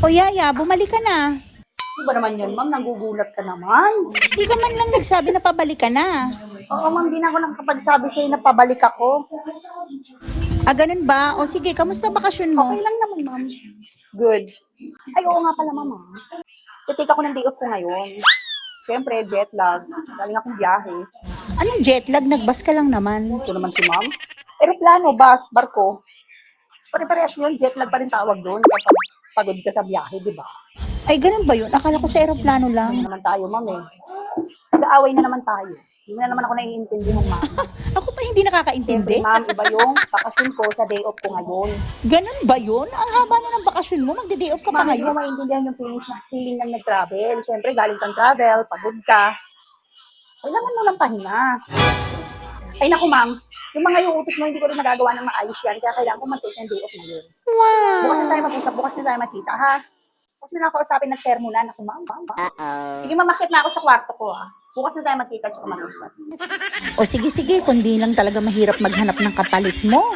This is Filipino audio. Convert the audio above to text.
O Yaya, bumalik ka na. Ano ba naman yun, ma'am? Nagugulat ka naman. Di ka man lang nagsabi na pabalik ka na. Oo, ma'am, di na ako nakapagsabi sa'yo na pabalik ako. Ah, ganun ba? O sige, kamusta bakasyon mo? Okay lang naman, ma'am. Good. Ay, oo nga pala, ma'am. Take ako ng day off ko ngayon. Siyempre, jet lag. Galing akong biyahe. Anong jet lag? Nagbas ka lang naman. Ito naman si ma'am. Aeroplano, bus, barko. Pare-parehas yun, jet lag pa rin tawag doon kapag pagod ka sa biyahe, di ba? Ay, ganun ba yun? Akala ko sa aeroplano Hindi lang. naman tayo, ma'am eh. Nag-aaway na naman tayo. Hindi mo na naman ako naiintindihan, ma'am. Ako pa hindi nakakaintindi. Siyempre, ma'am, iba yung bakasyon ko sa day off ko ngayon. Ganun ba yun? Ang haba na ng bakasyon mo. Magde-day off ka pa Ma'am, hindi mo ngayon. maintindihan yung feeling ng nag-travel. Siyempre, galing kang travel, pagod ka. Kailangan mo lang pahinga. Ay, naku, ma'am. Yung mga yung utos mo, hindi ko rin nagagawa ng maayos yan. Kaya kailangan ko mag-take ng day off ngayon. Wow. Bukas na tayo mag-usap, bukas na tayo magkita, ha? Bukas na ako usapin, nag-sermonan ako, ma'am. Sige, mamakit na ako sa kwarto ko, ha? Bukas na tayo magkita at mag-usap. O sige, kung di lang talaga mahirap maghanap ng kapalit mo.